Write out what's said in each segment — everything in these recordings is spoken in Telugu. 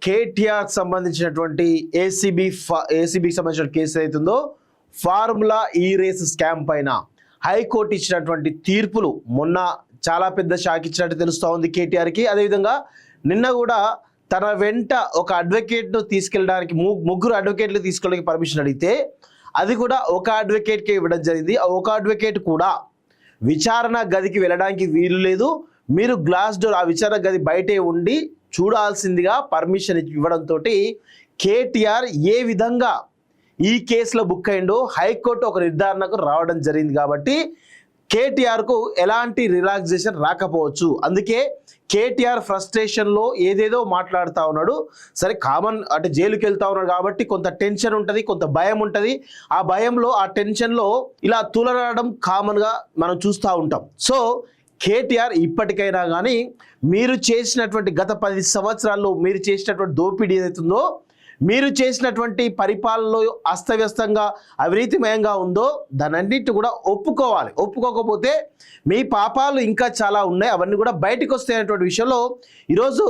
కేటీఆర్ సంబంధించినటువంటి ఏసీబీకి సంబంధించిన కేసు ఏదైతుందో ఫార్ములా ఈ రేస్ స్కామ్ పైన హైకోర్టు ఇచ్చినటువంటి తీర్పులు మొన్న చాలా పెద్ద షాక్ ఇచ్చినట్టు తెలుస్తూ ఉంది కేటీఆర్కి. అదేవిధంగా నిన్న కూడా తన వెంట ఒక అడ్వకేట్ను తీసుకెళ్ళడానికి ముగ్గురు అడ్వకేట్లు తీసుకెళ్ళడానికి పర్మిషన్ అడిగితే అది కూడా ఒక అడ్వకేట్కి ఇవ్వడం జరిగింది. ఒక అడ్వకేట్ కూడా విచారణ గదికి వెళ్ళడానికి వీలు లేదు, మీరు గ్లాస్ డోర్ ఆ విచారణ గది బయటే ఉండి చూడాల్సిందిగా పర్మిషన్ ఇవ్వడంతో కేటీఆర్ ఏ విధంగా ఈ కేసులో బుక్ అయిందో హైకోర్టు ఒక నిర్ధారణకు రావడం జరిగింది. కాబట్టి కేటీఆర్కు ఎలాంటి రిలాక్సేషన్ రాకపోవచ్చు. అందుకే కేటీఆర్ ఫ్రస్ట్రేషన్లో ఏదేదో మాట్లాడుతూ ఉన్నాడు. సరే కామన్ అంటే జైలుకి వెళ్తా ఉన్నాడు కాబట్టి కొంత టెన్షన్ ఉంటుంది, కొంత భయం ఉంటుంది. ఆ భయంలో ఆ టెన్షన్లో ఇలా తూలరాడడం కామన్గా మనం చూస్తూ ఉంటాం. సో కేటీఆర్ ఇప్పటికైనా కానీ మీరు చేసినటువంటి గత 10 సంవత్సరాల్లో మీరు చేసినటువంటి దోపిడీ ఏదైతుందో, మీరు చేసినటువంటి పరిపాలనలో అస్తవ్యస్తంగా అవినీతిమయంగా ఉందో దానన్నిటి కూడా ఒప్పుకోవాలి. ఒప్పుకోకపోతే మీ పాపాలు ఇంకా చాలా ఉన్నాయి, అవన్నీ కూడా బయటకు వస్తాయనేటువంటి విషయంలో ఈరోజు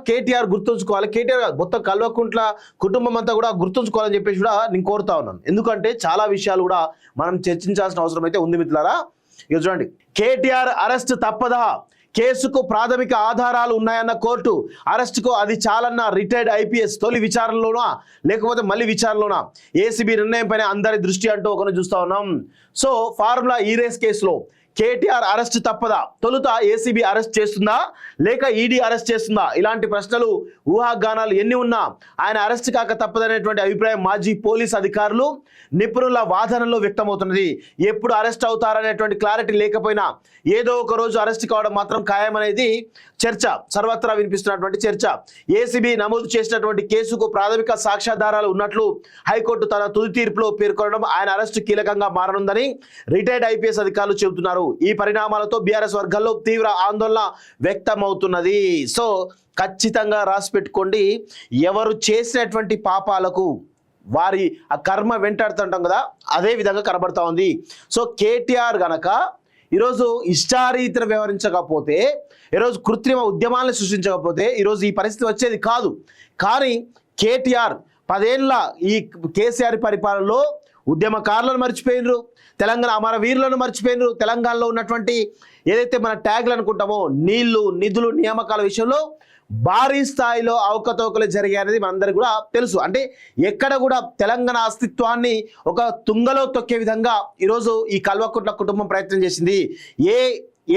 కేటీఆర్ గుర్తుంచుకోవాలి. కేటీఆర్ మొత్తం కల్వకుంట్ల కుటుంబం అంతా కూడా గుర్తుంచుకోవాలని చెప్పేసి కూడా నేను కోరుతా ఉన్నాను. ఎందుకంటే చాలా విషయాలు కూడా మనం చర్చించాల్సిన అవసరం అయితే ఉంది మిత్రులారా. ఇక చూడండి, కేటీఆర్ అరెస్ట్ తప్పదా, కేసుకు ప్రాథమిక ఆధారాలు ఉన్నాయన్న కోర్టు, అరెస్టుకు అది చాలన్న రిటైర్డ్ ఐపీఎస్, తొలి విచారణలోనా లేకపోతే మళ్ళీ విచారణలోనా, ఏసీబీ నిర్ణయం పైన అందరి దృష్టి అంటూ ఒకరిని చూస్తా ఉన్నాం. సో ఫార్ములా ఈ రేస్ కేసులో కేటీఆర్ అరెస్ట్ తప్పదా, తొలుత ఏసీబీ అరెస్ట్ చేస్తుందా లేక ఈడీ అరెస్ట్ చేస్తుందా, ఇలాంటి ప్రశ్నలు ఊహాగానాలు ఎన్ని ఉన్నా ఆయన అరెస్ట్ కాక తప్పదనేటువంటి అభిప్రాయం మాజీ పోలీస్ అధికారులు నిపుణుల వాదనలో వ్యక్తమవుతున్నది. ఎప్పుడు అరెస్ట్ అవుతారనేటువంటి క్లారిటీ లేకపోయినా ఏదో ఒక రోజు అరెస్ట్ కావడం మాత్రం ఖాయమనేది చర్చ, సర్వత్రా వినిపిస్తున్నటువంటి చర్చ. ఏసీబీ నమోదు చేసినటువంటి కేసుకు ప్రాథమిక సాక్ష్యాధారాలు ఉన్నట్లు హైకోర్టు తన తుది తీర్పులో పేర్కొనడం ఆయన అరెస్టు కీలకంగా మారనుందని రిటైర్డ్ ఐపీఎస్ అధికారులు చెబుతున్నారు. ఈ పరిణామాలతో బీఆర్ఎస్ వర్గాల్లో తీవ్ర ఆందోళన వ్యక్తమవుతున్నది. సో ఖచ్చితంగా రాసి పెట్టుకోండి, ఎవరు చేసినటువంటి పాపాలకు వారి ఆ కర్మ వెంటాడుతుంటాం కదా, అదే విధంగా కనబడతా ఉంది. సో కేటీఆర్ గనక ఈరోజు ఇష్టారీతిన వ్యవహరించకపోతే, ఈరోజు కృత్రిమ ఉద్యమాలను సృష్టించకపోతే ఈరోజు ఈ పరిస్థితి వచ్చేది కాదు. కానీ కేటీఆర్ 10 ఏళ్ళ ఈ కేసీఆర్ పరిపాలనలో ఉద్యమకారులను మర్చిపోయినరు, తెలంగాణ అమరవీరులను మర్చిపోయినరు, తెలంగాణలో ఉన్నటువంటి ఏదైతే మన ట్యాగ్లు అనుకుంటామో నీళ్లు, నిధులు, నియామకాల విషయంలో భారీ స్థాయిలో అవకతవకలు జరిగాయనేది మనందరికీ కూడా తెలుసు. అంటే ఎక్కడ కూడా తెలంగాణ అస్తిత్వాన్ని ఒక తుంగలో తొక్కే విధంగా ఈరోజు ఈ కల్వకుంట్ల కుటుంబం ప్రయత్నం చేసింది.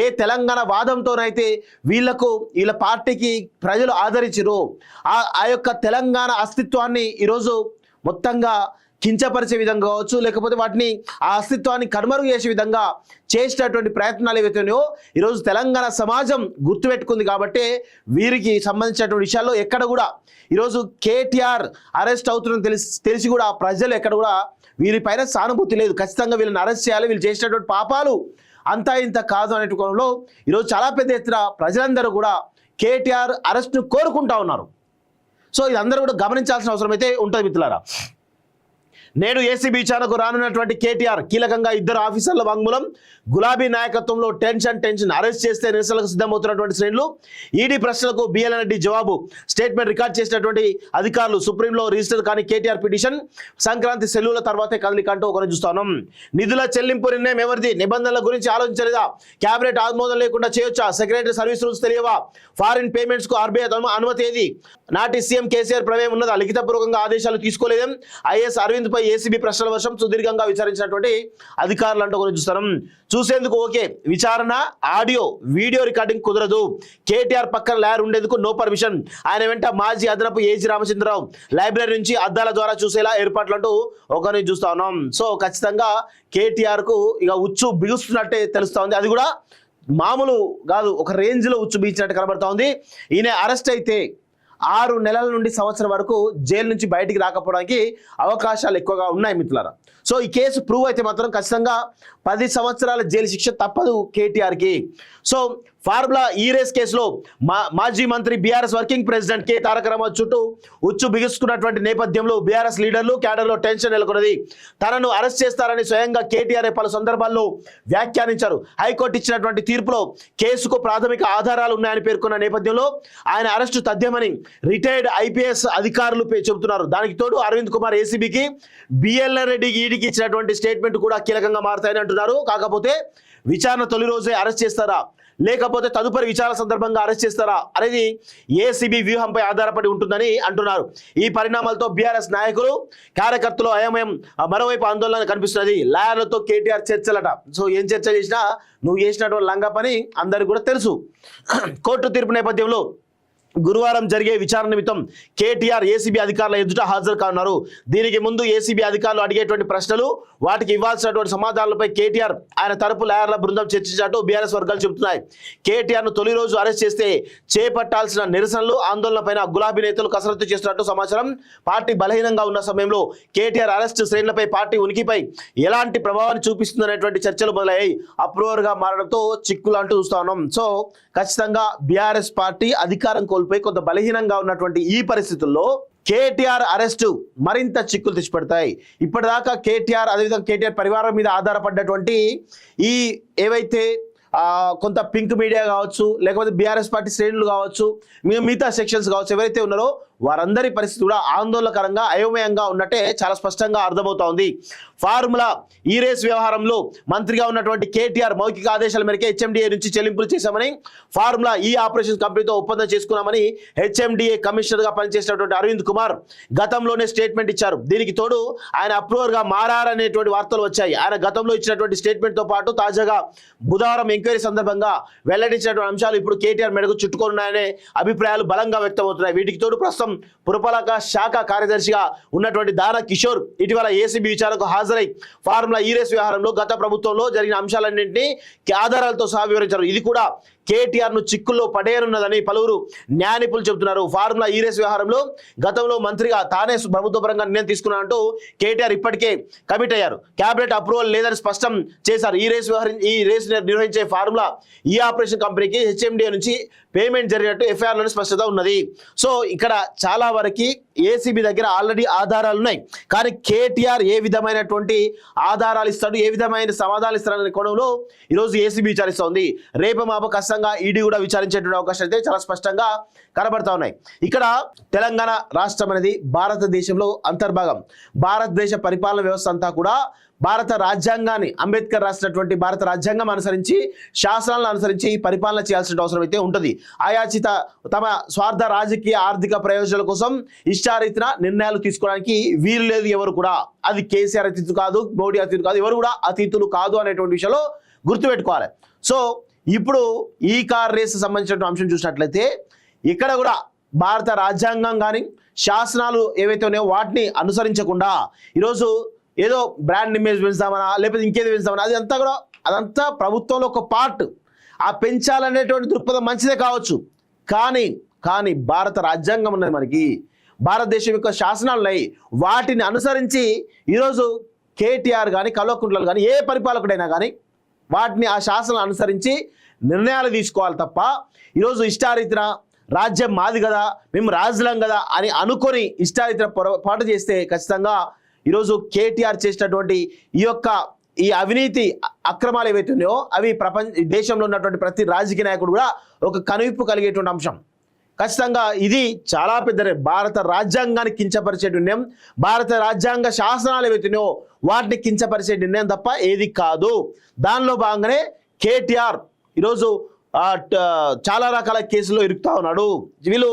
ఏ తెలంగాణ వాదంతోనైతే వీళ్ళ పార్టీకి ప్రజలు ఆదరించరు, ఆ యొక్క తెలంగాణ అస్తిత్వాన్ని ఈరోజు మొత్తంగా కించపరిచే విధంగా కావచ్చు, లేకపోతే వాటిని ఆ అస్తిత్వాన్ని కనుమరుగు చేసే విధంగా చేసినటువంటి ప్రయత్నాలు ఏవైతున్నాయో ఈరోజు తెలంగాణ సమాజం గుర్తుపెట్టుకుంది. కాబట్టి వీరికి సంబంధించినటువంటి విషయాల్లో ఎక్కడ కూడా ఈరోజు కేటీఆర్ అరెస్ట్ అవుతుందని తెలిసి కూడా ప్రజలు ఎక్కడ కూడా వీరిపైన సానుభూతి లేదు. ఖచ్చితంగా వీళ్ళని అరెస్ట్ చేయాలి, వీళ్ళు చేసినటువంటి పాపాలు అంతా ఇంత కాదు అనే కోణంలో ఈరోజు చాలా పెద్ద ఎత్తున ప్రజలందరూ కూడా కేటీఆర్ అరెస్ట్ను కోరుకుంటా ఉన్నారు. సో ఇదందరూ కూడా గమనించాల్సిన అవసరం అయితే ఉంటుంది మిత్రులారా. నేడు ఏసీబీ విచారణకు రానున్నటువంటి కేటీఆర్ కీలకంగా 2 ఆఫీసర్ల వాంగ్మూలం, గులాబీ నాయకత్వంలో టెన్షన్ అరెస్ట్ చేస్తే నిరసనలకు సిద్ధమవుతున్నటువంటి శ్రేణులు, ఈడీ ప్రశ్నలకు బిఎల్ఎన్ రెడ్డి జవాబు, స్టేట్మెంట్ రికార్డ్ చేసినటువంటి అధికారులు, సుప్రీంలో రిజిస్టర్ కానీ కేటీఆర్ పిటిషన్, సంక్రాంతి సెలవుల తర్వాతే కదలిక అంటూ ఒకరిని చూస్తున్నాం. నిధుల చెల్లింపు నిర్ణయం ఎవరిది, నిబంధనల గురించి ఆలోచించలేదా, కేబినెట్ ఆమోదం లేకుండా చేయొచ్చా, సెక్రటరీ సర్వీస్ రూల్స్ తెలియవా, ఫారిన్ పేమెంట్స్ కు ఆర్బీఐ అనుమతి ఏది, నాటి సీఎం కేసీఆర్ ప్రమేయం ఉన్నదా, లిఖితపూర్వకంగా ఆదేశాలు తీసుకోలేదేం, ఐఏఎస్ అరవింద్ పై ఏసీబీ ప్రశ్నల వర్షం సుదీర్ఘంగా విచారించినటువంటి అధికారులు అంటూ ఒకరిని చూస్తున్నాం. చూసేందుకు ఓకే, విచారణ ఆడియో వీడియో రికార్డింగ్ కుదరదు, కేటీఆర్ పక్కన లాయర్ ఉండేందుకు నో పర్మిషన్, ఆయన వెంట మాజీ అదనపు ఏజీ రామచంద్రరావు, లైబ్రరీ నుంచి అద్దాల ద్వారా చూసేలా ఏర్పాట్లు అంటూ ఒకరిని చూస్తా ఉన్నాం. సో ఖచ్చితంగా కేటీఆర్ కు ఇక ఉచ్చు బిగుస్తున్నట్టే తెలుస్తా ఉంది. అది కూడా మామూలు కాదు, ఒక రేంజ్ లో ఉచ్చు బిగించినట్టు కనబడతా ఉంది. ఈయన అరెస్ట్ అయితే 6 నెలల నుండి సంవత్సరం వరకు జైలు నుంచి బయటికి రాకపోవడానికి అవకాశాలు ఎక్కువగా ఉన్నాయి మిత్రులారా. సో ఈ కేసు ప్రూవ్ అయితే మాత్రం ఖచ్చితంగా 10 సంవత్సరాల జైలు శిక్ష తప్పదు కేటీఆర్కి. సో ఫార్ములా ఈ రేస్ కేసులో మాజీ మంత్రి బీఆర్ఎస్ వర్కింగ్ ప్రెసిడెంట్ కె తారక రామారావు చుట్టూ ఉచ్చు బిగుసుకున్నటువంటి నేపథ్యంలో బీఆర్ఎస్ లీడర్లు క్యాడర్లో టెన్షన్ నెలకొన్నది. తనను అరెస్ట్ చేస్తారని స్వయంగా కేటీఆర్ పలు సందర్భాల్లో వ్యాఖ్యానించారు. హైకోర్టు ఇచ్చినటువంటి తీర్పులో కేసుకు ప్రాథమిక ఆధారాలు ఉన్నాయని పేర్కొన్న నేపథ్యంలో ఆయన అరెస్టు తథ్యమని రిటైర్డ్ ఐపీఎస్ అధికారులు చెబుతున్నారు. దానికి తోడు అరవింద్ కుమార్ ఏసీబీకి, బిఎల్ఎన్ రెడ్డికి, ఈడీకి ఇచ్చినటువంటి స్టేట్మెంట్ కూడా కీలకంగా మారుతాయని అంటున్నారు. కాకపోతే విచారణ తొలి రోజే అరెస్ట్ చేస్తారా, లేకపోతే తదుపరి విచారణ సందర్భంగా అరెస్ట్ చేస్తారా అనేది ఏసీబీ వ్యూహంపై ఆధారపడి ఉంటుందని అంటున్నారు. ఈ పరిణామాలతో బీఆర్ఎస్ నాయకులు, కార్యకర్తలు అయోమయం, మరోవైపు ఆందోళన కనిపిస్తున్నది. లాయర్లతో కేటీఆర్ చర్చలట. సో ఏం చర్చ చేసినా నువ్వు చేసినటువంటి లంగా పని అందరికీ కూడా తెలుసు. కోర్టు తీర్పు నేపథ్యంలో గురువారం జరిగే విచారణ నిమిత్తం కేటీఆర్ ఏసీబీ అధికారుల ఎదుట హాజరు కానున్నారు. దీనికి ముందు ఏసీబీ అధికారులు అడిగేటువంటి ప్రశ్నలు, వాటికి ఇవ్వాల్సినటువంటి సమాధానాలపై కేటీఆర్, ఆయన తరపు లాయర్ల బృందం చర్చించినట్టు బీఆర్ఎస్ వర్గాలు చెబుతున్నాయి. కేటీఆర్ను తొలి రోజు అరెస్ట్ చేస్తే చేపట్టాల్సిన నిరసనలు, ఆందోళనపైన గులాబీ నేతలు కసరత్తు చేస్తున్నట్టు సమాచారం. పార్టీ బలహీనంగా ఉన్న సమయంలో కేటీఆర్ అరెస్ట్ శ్రేణులపై పార్టీ ఉనికిపై ఎలాంటి ప్రభావాన్ని చూపిస్తుందనేటువంటి చర్చలు మొదలయ్యాయి. అప్రూవర్గా మారడంతో చిక్కులు అంటూ చూస్తా ఉన్నాం. సో ఖచ్చితంగా బీఆర్ఎస్ పార్టీ అధికారం కోల్పోయి కొంత బలహీనంగా ఉన్నటువంటి ఈ పరిస్థితుల్లో కేటీఆర్ అరెస్టు మరింత చిక్కులు తెచ్చిపెడతాయి. ఇప్పటిదాకా కేటీఆర్, అదేవిధంగా కేటీఆర్ పరివారం మీద ఆధారపడ్డటువంటి ఈ ఏవైతే కొంత పింక్ మీడియా కావచ్చు, లేకపోతే బీఆర్ఎస్ పార్టీ శ్రేణులు కావచ్చు, మిగతా సెక్షన్స్ కావచ్చు, ఎవరైతే ఉన్నారో వారందరి పరిస్థితి కూడా ఆందోళనకరంగా, అయోమయంగా ఉన్నట్టే చాలా స్పష్టంగా అర్థమవుతా ఉంది. ఫార్ములా ఈ రేస్ వ్యవహారంలో మంత్రిగా ఉన్నటువంటి కేటీఆర్ మౌఖిక ఆదేశాల మేరకు హెచ్ఎండిఏ నుంచి చెల్లింపులు చేశామని, ఫార్ములా ఈ ఆపరేషన్ కంపెనీతో ఒప్పందం చేసుకున్నామని హెచ్ఎండిఏ కమిషనర్గా పనిచేసినటువంటి అరవింద్ కుమార్ గతంలోనే స్టేట్మెంట్ ఇచ్చారు. దీనికి తోడు ఆయన అప్రూవర్గా మారారనేటువంటి వార్తలు వచ్చాయి. ఆయన గతంలో ఇచ్చినటువంటి స్టేట్మెంట్తో పాటు తాజాగా బుధవారం ఎంక్వైరీ సందర్భంగా వెల్లడించినటువంటి అంశాలు ఇప్పుడు కేటీఆర్ మెడకు చుట్టుకున్నాయనే అభిప్రాయాలు బలంగా వ్యక్తమవుతున్నాయి. వీటికి తోడు ప్రస్తుతం పురపాలక శాఖ కార్యదర్శిగా ఉన్నటువంటి దానా కిషోర్ ఇటీవల ఏసీబీ విచారణకు హాజరై ఫార్ములా ఈ రేస్ వ్యవహారంలో గత ప్రభుత్వంలో జరిగిన అంశాలన్నింటినీ ఆధారాలతో సహా వివరించారు. ఇది కూడా కేటీఆర్ను చిక్కుల్లో పడేయనున్నదని పలువురు న్యాయ నిపుణులు చెబుతున్నారు. ఫార్ములా ఈ రేస్ వ్యవహారంలో గతంలో మంత్రిగా తానే ప్రభుత్వ పరంగా నిర్ణయం తీసుకున్నానంటూ కేటీఆర్ ఇప్పటికే కమిట్ అయ్యారు. కేబినెట్ అప్రూవల్ లేదని స్పష్టం చేశారు. ఈ రేస్ నిర్వహించే ఫార్ములా ఈ ఆపరేషన్ కంపెనీకి హెచ్ఎండిఏ నుంచి పేమెంట్ జరిగినట్టు ఎఫ్ఐఆర్లోని స్పష్టత ఉన్నది. సో ఇక్కడ చాలా వరకు ఏసీబీ దగ్గర ఆల్రెడీ ఆధారాలు ఉన్నాయి. కానీ కేటీఆర్ ఏ విధమైనటువంటి ఆధారాలు ఇస్తాడు, ఏ విధమైన సమాధానాలు ఇస్తాడనే కోణంలో ఈరోజు ఏసీబీ విచారిస్తోంది. రేపు మాప ఖచ్చితంగా ఈడీ కూడా విచారించేటువంటి అవకాశం అయితే చాలా స్పష్టంగా కనబడతా ఉన్నాయి. ఇక్కడ తెలంగాణ రాష్ట్రం అనేది భారతదేశంలో అంతర్భాగం. భారతదేశ పరిపాలన వ్యవస్థ అంతా కూడా భారత రాజ్యాంగాన్ని, అంబేద్కర్ రాసినటువంటి భారత రాజ్యాంగం అనుసరించి, శాసనాలను అనుసరించి పరిపాలన చేయాల్సిన అవసరం అయితే ఉంటుంది. ఆయాచిత తమ స్వార్థ రాజకీయ ఆర్థిక ప్రయోజనాల కోసం ఇష్టారీతిన నిర్ణయాలు తీసుకోవడానికి వీలు లేదు ఎవరు కూడా. అది కేసీఆర్ అతిథి కాదు, మోడీ అతిథి కాదు, ఎవరు కూడా అతిథులు కాదు అనేటువంటి విషయంలో గుర్తుపెట్టుకోవాలి. సో ఇప్పుడు ఈ కార్ రేస్ సంబంధించిన అంశం చూసినట్లయితే ఇక్కడ కూడా భారత రాజ్యాంగం కానీ శాసనాలు ఏవైతే ఉన్నాయో వాటిని అనుసరించకుండా ఈరోజు ఏదో బ్రాండ్ ఇమేజ్ పెంచుదామనా, లేకపోతే ఇంకేదో పెంచుదామనా, అదంతా ప్రభుత్వంలో ఒక పార్ట్. ఆ పెంచాలనేటువంటి దృక్పథం మంచిదే కావచ్చు. కానీ భారత రాజ్యాంగం ఉన్నది, మనకి భారతదేశం యొక్క శాసనాలు ఉన్నాయి. వాటిని అనుసరించి ఈరోజు కేటీఆర్ కానీ, కల్వకుంట్లలు కానీ, ఏ పరిపాలకుడైనా కానీ వాటిని, ఆ శాసనాలు అనుసరించి నిర్ణయాలు తీసుకోవాలి తప్ప ఈరోజు ఇష్టారీతిన రాజ్యం మాది కదా, మేము రాజులం కదా అని అనుకొని ఇష్టారీతిన పొరపాటు చేస్తే ఖచ్చితంగా ఈరోజు కేటీఆర్ చేసినటువంటి ఈ అవినీతి అక్రమాలు ఏవైతే ఉన్నాయో అవి దేశంలో ఉన్నటువంటి ప్రతి రాజకీయ నాయకుడు కూడా ఒక కనువిప్పు కలిగేటువంటి అంశం. ఖచ్చితంగా ఇది చాలా పెద్ద భారత రాజ్యాంగాన్ని కించపరిచే నిర్ణయం, భారత రాజ్యాంగ శాసనాలు ఏవైతే ఉన్నాయో వాటిని కించపరిచే నిర్ణయం తప్ప ఏది కాదు. దానిలో భాగంగానే కేటీఆర్ ఈరోజు చాలా రకాల కేసుల్లో ఇరుకుతా ఉన్నాడు. వీళ్ళు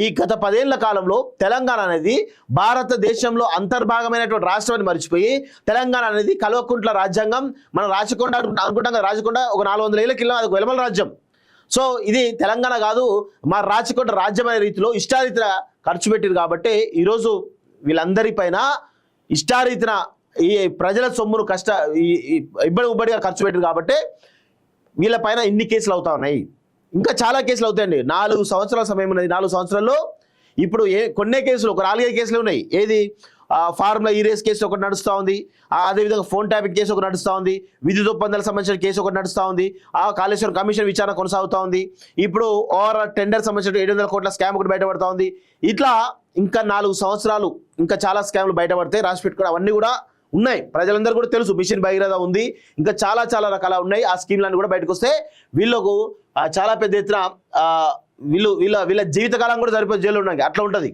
ఈ గత 10 ఏళ్ల కాలంలో తెలంగాణ అనేది భారతదేశంలో అంతర్భాగమైనటువంటి రాష్ట్రాన్ని మర్చిపోయి, తెలంగాణ అనేది కల్వకుంట్ల రాజ్యాంగం, మన రాచకొండ అనుకుంటాం కదా, రాచకొండ ఒక 400 ఏళ్ల కింద అది వెలమల రాజ్యం. సో ఇది తెలంగాణ కాదు, మా రాచకొండ రాజ్యం అనే రీతిలో ఇష్టారీతిన ఖర్చు పెట్టారు. కాబట్టి ఈరోజు వీళ్ళందరిపైన ఇష్టారీతిన ఈ ప్రజల సొమ్మును ఇబ్బడిగా ఖర్చు పెట్టారు. కాబట్టి వీళ్ళపైన ఇన్ని కేసులు అవుతా ఉన్నాయి, ఇంకా చాలా కేసులు అవుతాయండి. 4 సంవత్సరాల సమయం ఉన్నది. 4 సంవత్సరాల్లో ఇప్పుడు కొన్నే కేసులు, ఒక 4-5 కేసులు ఉన్నాయి. ఏది ఫార్ములా ఈ రేస్ కేసు ఒకటి నడుస్తూ ఉంది, అదేవిధంగా ఫోన్ ట్యాపింగ్ కేసు ఒకటి నడుస్తూ ఉంది, విద్యుత్ ఒప్పందాలకు సంబంధించిన కేసు ఒకటి నడుస్తూ ఉంది, కాళేశ్వరం కమిషన్ విచారణ కొనసాగుతూ ఉంది, ఇప్పుడు ఓవరాల్ టెండర్ సంబంధించిన 700 కోట్ల స్కామ్ ఒకటి బయటపడతా ఉంది. ఇట్లా ఇంకా 4 సంవత్సరాలు ఇంకా చాలా స్కామ్లు బయటపడతాయి. రాసి పెట్టుకోవడం అవన్నీ కూడా ఉన్నాయి, ప్రజలందరూ కూడా తెలుసు. మిషన్ భగీరథ ఉంది, ఇంకా చాలా చాలా రకాల ఉన్నాయి. ఆ స్కీమ్లన్నీ కూడా బయటకు వస్తే వీళ్ళకు చాలా పెద్ద ఎత్తున వీళ్ళ జీవితకాలం కూడా సరిపోయి జైలు ఉన్నాయి, అట్లా ఉంటుంది.